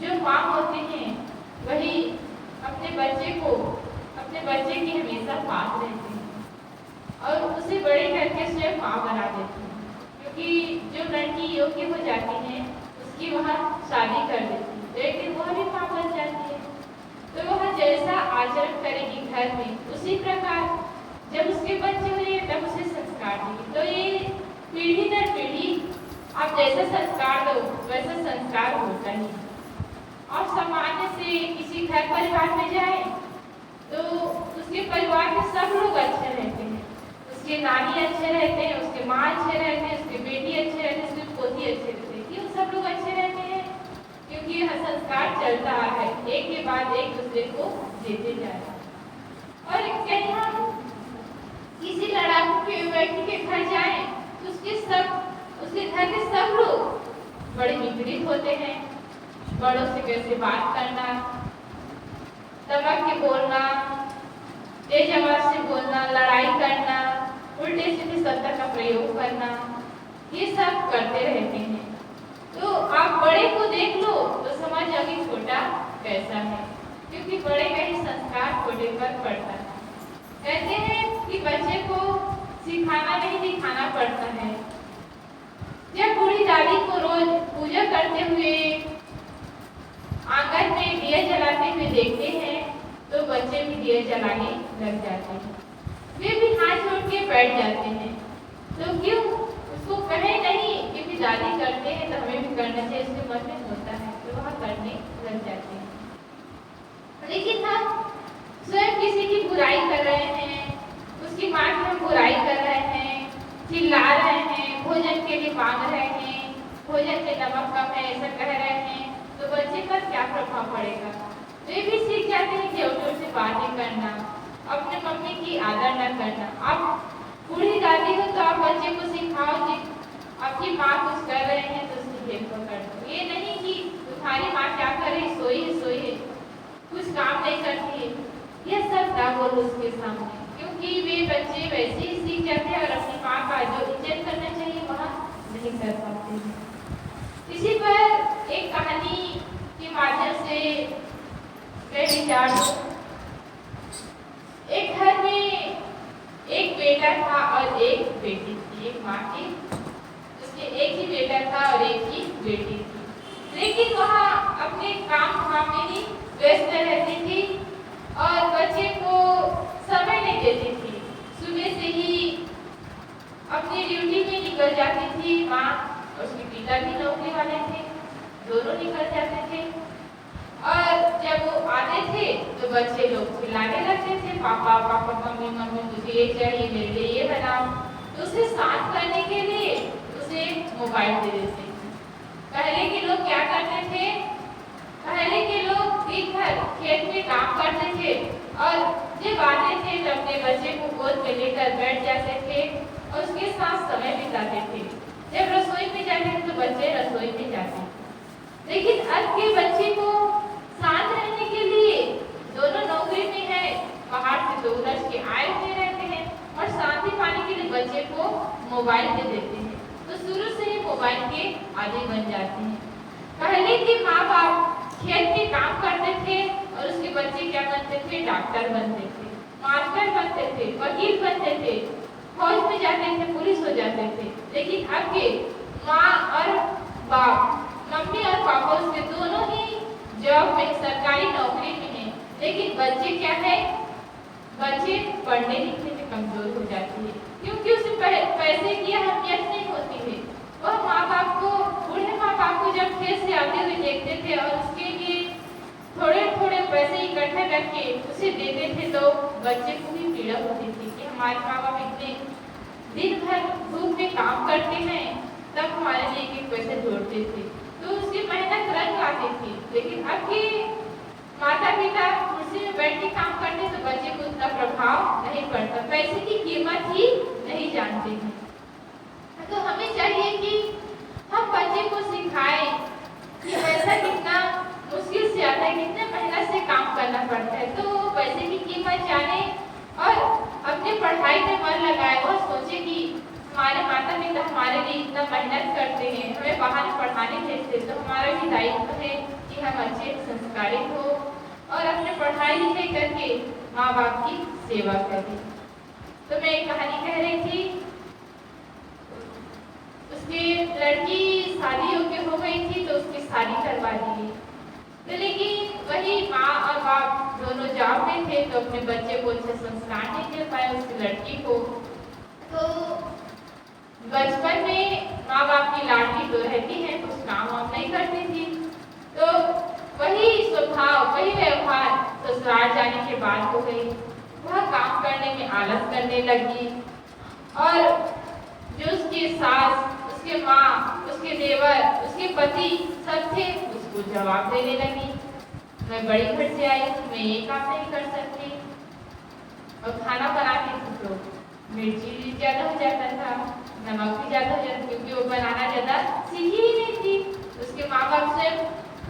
जो माँ होते हैं वही अपने बच्चे की हमेशा पास रहते हैं और उसे बड़े करके स्वयं माँ बना देती हैं, क्योंकि जो लड़की योग्य हो जाती है उसकी वह शादी कर देती है, लेकिन वह भी माँ बन जाती है। तो वह जैसा आचरण करेगी घर में उसी प्रकार जब उसके बच्चे हुए तब उसे संस्कार देगी। तो ये पीढ़ी दर पीढ़ी आप जैसा संस्कार दो वैसा संस्कार होता ही। और सामान्य से किसी घर परिवार में जाए तो उसके परिवार के सब लोग अच्छे रहते हैं, उसके नानी अच्छे रहते हैं, उसके माँ अच्छे रहते हैं, उसके बेटी अच्छे रहते हैं, उसके पोती अच्छे रहते हैं। क्यों सब लोग अच्छे रहते हैं? क्योंकि यह संस्कार चलता है, एक के बाद एक दूसरे को देते जा रहे हैं। और कहीं हम किसी लड़ाकू के व्यक्ति के घर जाए तो उसके घर के सब लोग बड़े विपरीत होते हैं। बड़ों से कैसे बात करना, दबा के बोलना, तेज आवाज से बोलना, लड़ाई करना, उल्टे सीधे शब्द का प्रयोग करना, ये सब करते रहते हैं। तो आप बड़े को देख लो तो समझ जाओगे छोटा कैसा है, क्योंकि बड़े का ही संस्कार छोटे पर पड़ता है। कहते हैं कि बच्चे को सिखाना नहीं दिखाना पड़ता है। जब बूढ़ी दादी को रोज पूजा करते हुए आंगन में दिया जलाते हुए देखते हैं तो बच्चे भी दिया जलाने लग जाते हैं, वे भी हाथ जोड़ के बैठ जाते हैं। तो क्यों उसको कहे नहीं, क्योंकि दादी करते हैं तो हमें भी करना चाहिए, उसके मन में होता है तो वह करने लग जाते हैं। लेकिन हम स्वयं किसी की बुराई कर रहे हैं, उसकी माँ की हम बुराई कर रहे हैं, चिल्ला रहे हैं, भोजन के लिए मांग रहे हैं, भोजन में नमक कम है ऐसा कह रहे हैं, तो बच्चे पर क्या प्रभाव पड़ेगा? वे भी सीख जाते हैं कि जोर से बातें करना, अपने मम्मी की आदर न करना। आप बूढ़ी दादी हो तो आप बच्चे को सिखाओ कि आपकी माँ कुछ कर रहे हैं तो उसकी देखभाल कर दो। ये नहीं कि तुम्हारी माँ क्या कर रही, सोई कुछ काम नहीं करती है, यह सब ना बोलो उसके सामने, क्योंकि वे बच्चे वैसे ही सीख जाते हैं और अपनी माँ का जो इज्जत करना चाहिए वहाँ नहीं कर पाते हैं। इसी पर एक कहानी के माध्यम से मैं विचार दूं। एक घर में एक बेटा था और एक बेटी थी। एक माँ की उसके एक ही बेटा था और एक ही बेटी थी, लेकिन वह अपने काम धाम में ही व्यस्त रहती थी और बच्चे को समय नहीं देती थी। सुबह से ही अपनी ड्यूटी में निकल जाती थी माँ, और उसके पिता भी नौकरी वाले थे, दोनों निकल जाते थे। और जब वो आते थे तो बच्चे लोग चिल्लाने लगते थे, पापा पापा, मम्मी मम्मी, मुझे ये चाहिए, मेरे लिए ये बनाओ। तो उसे शांत करने के लिए उसे मोबाइल दे देते थे। पहले के लोग क्या करते थे? पहले के लोग दिन भर खेत में काम करते थे और जब आते थे तो अपने बच्चे को गोद में लेकर बैठ जाते थे और उसके साथ समय बिताते थे। जब रसोई में जाते थे तो बच्चे रसोई में जाते थे। लेकिन अब के बच्चे को शांत रहने के लिए दोनों नौकरी में है, बाहर से तो उधर के आए हुए रहते हैं और शांति पाने के लिए बच्चे को मोबाइल दे देते हैं, तो शुरू से ही मोबाइल के आदी बन जाते हैं। पहले के माँ बाप खेत में काम करते थे और उसके बच्चे क्या बनते थे? डॉक्टर बनते थे, मास्टर बनते थे, वकील बनते थे, फौज में जाते थे, पुलिस हो जाते थे। लेकिन अब के माँ और बाप, मम्मी और पापा उसके दोनों ही जॉब में, सरकारी नौकरी में है, लेकिन बच्चे क्या है? बच्चे पढ़ने लिखने में कमजोर हो जाती है, क्योंकि उसे पैसे की अहमियत नहीं होती है। वह माँ बाप को, बूढ़े माँ बाप को जब खेत से आते हुए देखते थे और उसके लिए थोड़े थोड़े पैसे इकट्ठा करके उसे देते थे तो बच्चे को भी पीड़ा होती थी कि हमारे माँ बाप इतने दिन भर धूप में काम करते हैं तब हमारे लिए एक पैसे जोड़ते थे, तो उसकी मेहनत रंग आती थी। लेकिन अब के माता पिता कुर्सी में बैठ के काम करते तो बच्चे को उतना प्रभाव नहीं पड़ता, पैसे की कीमत ही नहीं जानते हैं। तो हमें चाहिए कि हम बच्चे को सिखाएं कि पैसा कितना मुश्किल से आता है, कितने मेहनत से काम करना पड़ता है, तो वो पैसे की कीमत जाने और अपनी पढ़ाई में मन लगाए और सोचे कि हमारे माता पिता हमारे लिए इतना मेहनत करते हैं, हमें बाहर पढ़ाने भेजते, तो हमारा भी दायित्व है कि हम अच्छे संस्कारित हो और अपने पढ़ाई लिखाई करके माँ बाप की सेवा करें। तो मैं एक कहानी कह रही थी, उसकी लड़की शादी योग्य हो गई थी तो उसकी शादी करवा दी गई। तो लेकिन वही माँ और बाप दोनों जॉब में थे तो अपने बच्चे को अच्छे संस्कार नहीं दे पाए उसकी लड़की को। तो बचपन में माँ बाप की लाडली तो रहती है, कुछ काम वाम नहीं करती थी, तो वही स्वभाव वही व्यवहार ससुराल जाने के बाद हो गई। वह काम करने में आलस करने लगी और जो उसकी सास, उसके माँ, उसके देवर, उसके पति सब थे उसको जवाब देने लगी, मैं बड़ी घर से आई हूँ, मैं ये काम नहीं कर सकती। और खाना बनाती थी तो मिर्ची ज्यादा हो जाता था, नमक भी ज्यादा हो जाता, क्योंकि वो बनाना ज्यादा सीखी ही नहीं थी। उसके माँ बाप से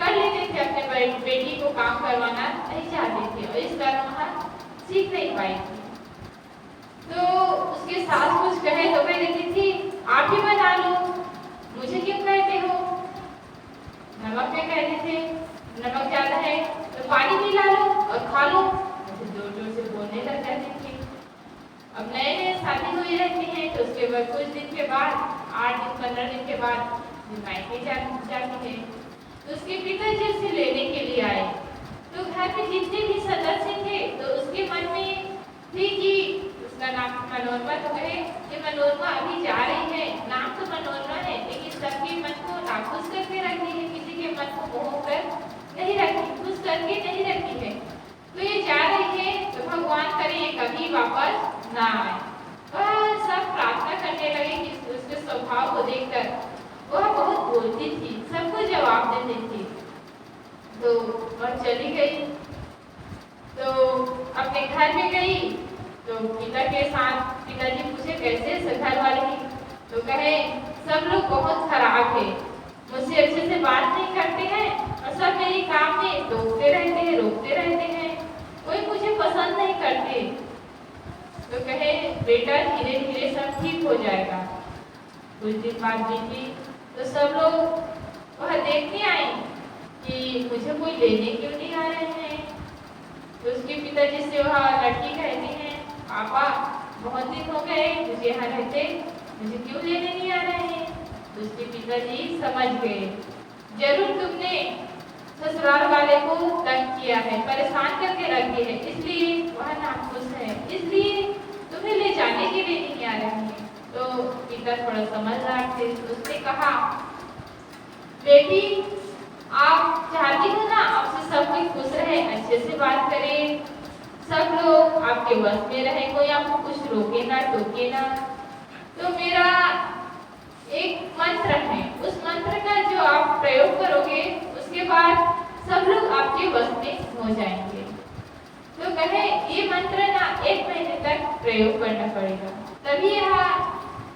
कर लेते थे, अपने बेटी को काम करवाना नहीं चाहते थे और इस कारण वह सीख नहीं पाई थी। तो उसके सास कुछ कहे तो कह देती थी, आप ही बना लो, मुझे क्यों कहते हो। नमक में कहते थे नमक ज्यादा है तो पानी मिला लो और खा लो, मुझे जोर जोर से बोलने लग जाती थी। अब नए नए शादी हुई रहती है तो उसके बाद कुछ दिन के बाद 8 दिन 15 दिन के बाद मायके जाती है तो उसके पिताजी उसे लेने के लिए आए। तो घर में जितने भी सदस्य थे तो उसके मन में थी कि उसका नाम मनोरमा, तो कहे कि मनोरमा अभी जा रही है, नाम तो मनोरमा है लेकिन सबके मन को नाखुश करके रखी है, किसी के मन को मोह कर नहीं रखी, खुश करके नहीं रखी है। तो ये जा रही है तो भगवान करे ये कभी वापस ना आए। वह सब प्रार्थना करने लगे कि उसके स्वभाव को देखकर वह बहुत बोलती थी, सबको जवाब देती थी। तो वह चली गई, तो अपने घर में गई तो पिता के साथ पिताजी पूछे कैसे घर वाले, तो कहे सब लोग बहुत खराब है, मुझसे अच्छे से बात नहीं करते हैं और सब मेरी काम में रोकते रहते हैं, कोई मुझे पसंद नहीं करते। तो कहे बेटा धीरे धीरे सब ठीक हो जाएगा। कुछ दिन बाद बीती तो सब लोग वह देखने आई कि मुझे कोई लेने क्यों नहीं आ रहे हैं। तो उसके पिताजी से वह लड़की कहती है, पापा बहुत दिन हो गए मुझे यहाँ रहते, मुझे क्यों लेने नहीं आ रहे हैं। तो उसके पिताजी समझ गए, जरूर तुमने ससुराल वाले को तंग किया है, परेशान करके रख दिए है, इसलिए वह नाखुश है, इसलिए तुम्हें ले जाने के लिए नहीं आ रहे हैं। तो पिता थोड़ा समझदार थे, उसने कहा बेटी आप चाहती हो ना आपसे सब कोई खुश रहे, अच्छे से बात करे, सब लोग आपके वश में रहे, कोई आपको कुछ रोके ना टोके ना। तो मेरा एक मंत्र है, उस मंत्र का जो आप प्रयोग करोगे उसके बाद सब लोग आपके वश में हो जाएंगे। तो कहे ये मंत्र ना 1 महीने तक प्रयोग करना पड़ेगा, तभी यह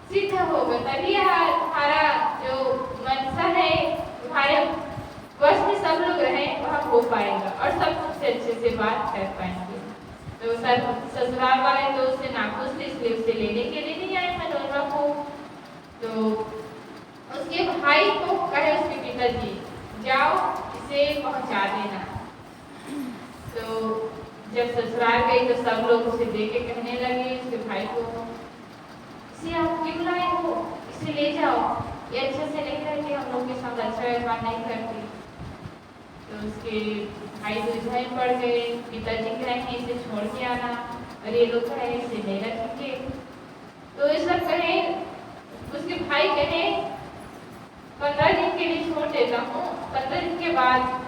सिद्ध होगा, तभी यह तुम्हारा जो मनसा है तुम्हारे वश में सब लोग रहे वह हो पाएगा और सब तुमसे अच्छे से बात कर पाएंगे। तो ससुराल वाले तो उससे नाखुश थे, इसलिए उसे लेने के लिए नहीं आए मनोरमा को। तो उसके भाई को कहे उसके पिताजी जाओ इसे पहुंचा देना। तो जब ससुराल गई तो सब लोग उसे देखे कहने लगे उसके भाई को, इसे आप क्यों लाए हो, इसे ले जाओ, ये अच्छे से नहीं रहती, हम लोग के साथ अच्छा व्यवहार नहीं करती। तो उसके भाई बुझाई पड़ गए, पिताजी कहेंगे इसे छोड़ के आना और ये लोग कहे इसे नहीं रखेंगे। तो ये सब कहे, उसके भाई कहे 15 दिन के लिए छोड़ देता हूँ, 15 दिन के बाद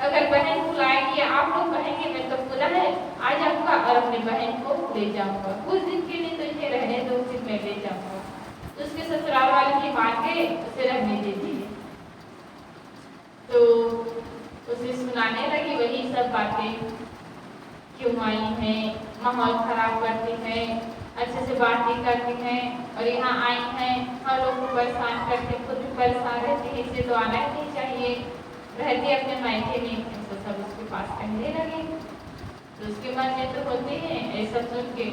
अगर बहन बुलाएगी आप लोग कहेंगे मैं तो पुनः आ जाऊंगा और अपनी बहन को ले जाऊंगा, कुछ दिन के लिए तो इसे रहने दो फिर मैं ले जाऊंगा। तो उसके ससुराल वाले की मान के उसे रहने दे दिए। तो उसे सुनाने लगी वही सब बातें, क्यों आई हैं, माहौल खराब करती हैं, अच्छे से बात नहीं करती हैं और यहाँ आई हैं हर लोग को परेशान करते, खुद भी परेशान रहती है, इसे तो आना ही नहीं चाहिए, रहती अपने मायके में। तो सब उसके पास कहने लगे। तो उसके मन में तो होते हैं ऐसा सुन के,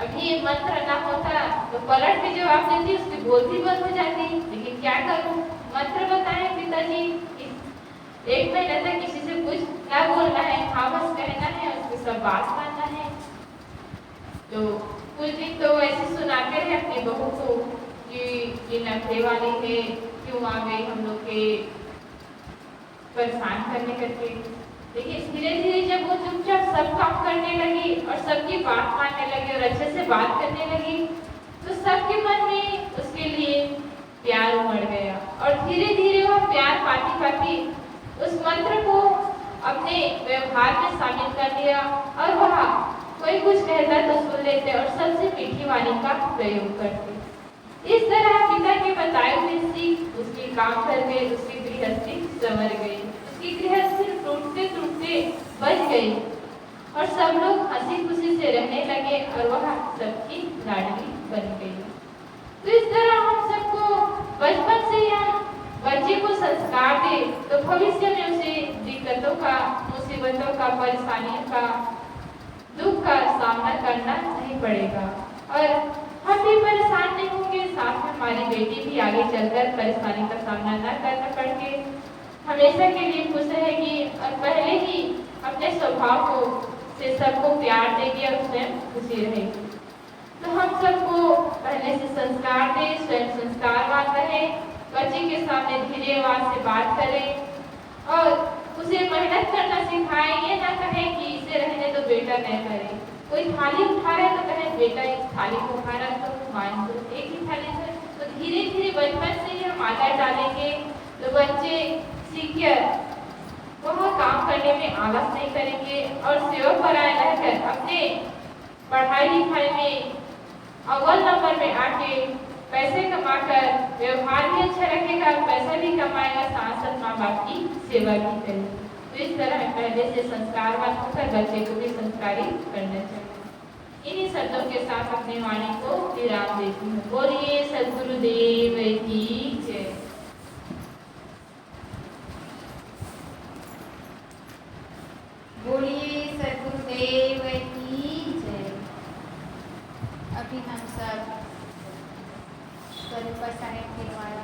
अभी ये मंत्र ना होता तो पलट के जवाब देती, उसकी बोलती बंद हो जाती, लेकिन क्या करूं, मंत्र बताए पिताजी 1 महीने तक किसी से कुछ ना बोलना है, हाँ बस कहना है, उसकी सब बात मानना है। तो कुछ दिन तो ऐसे सुनाते रहे अपनी बहू को कि ये नखरे वाली है, क्यों आ गई हम लोग के परेशान करने करके। लेकिन धीरे धीरे जब वो चुपचाप सब काम करने लगी और सबकी बात मानने लगी और अच्छे से बात करने लगी, तो सबके मन में उसके लिए प्यार उमड़ गया और धीरे धीरे वह प्यार पाती पाती उस मंत्र को अपने व्यवहार में शामिल कर लिया और वह कोई कुछ कहता तो सुन लेते और सबसे मीठी वाणी का प्रयोग करते। इस तरह पिता के बताए हुए सीख उसके काम कर गए, उसकी गृहस्थी संवर गई, उसकी गृहस्थी टूटते टूटते बच गई और सब लोग हंसी खुशी से रहने लगे और वह सबकी लाडली बन गई। तो इस तरह हम सबको बचपन से हम बच्चे को संस्कार दे तो भविष्य में उसे दिक्कतों का, मुसीबतों का, परेशानियों का, दुख का सामना करना नहीं पड़ेगा और हम भी परेशान नहीं होंगे, साथ में हमारी बेटी भी आगे चलकर परेशानी का सामना न करना पड़ के हमेशा के लिए खुश रहेगी और पहले ही अपने स्वभाव को से सबको प्यार देगी और स्वयं खुशी रहेगी। तो हम सबको पहले से संस्कार दें, स्वयं संस्कारवान रहे, बच्चे के सामने धीरे आवाज से बात करें और उसे मेहनत करना सिखाएं। ये ना कहें कि इसे रहने तो बेटा न करे, कोई थाली उठा रहा है तो कहें बेटा इस थाली को उठा रहा तो मान दो एक ही थाली से। तो धीरे धीरे बचपन से ही हम आदत डालेंगे तो बच्चे सीखकर वह काम करने में आलस नहीं करेंगे और सेवक परायण रहकर अपने पढ़ाई लिखाई में अव्वल नंबर में आके पैसे कमाकर व्यवहार भी अच्छा रखेगा, पैसा भी कमाएगा, साथ साथ माँ बाप की सेवा भी करेगा। तो इस तरह पहले से संस्कारवान होकर बच्चे को भी संस्कारी करना चाहिए। इन्हीं शब्दों के साथ अपनी वाणी को विराम देती हूँ। बोलिए सद्गुरुदेव की जय। बोलिए सद्गुरुदेव की जय। अभी हम सब स्वरूप साहिब के द्वारा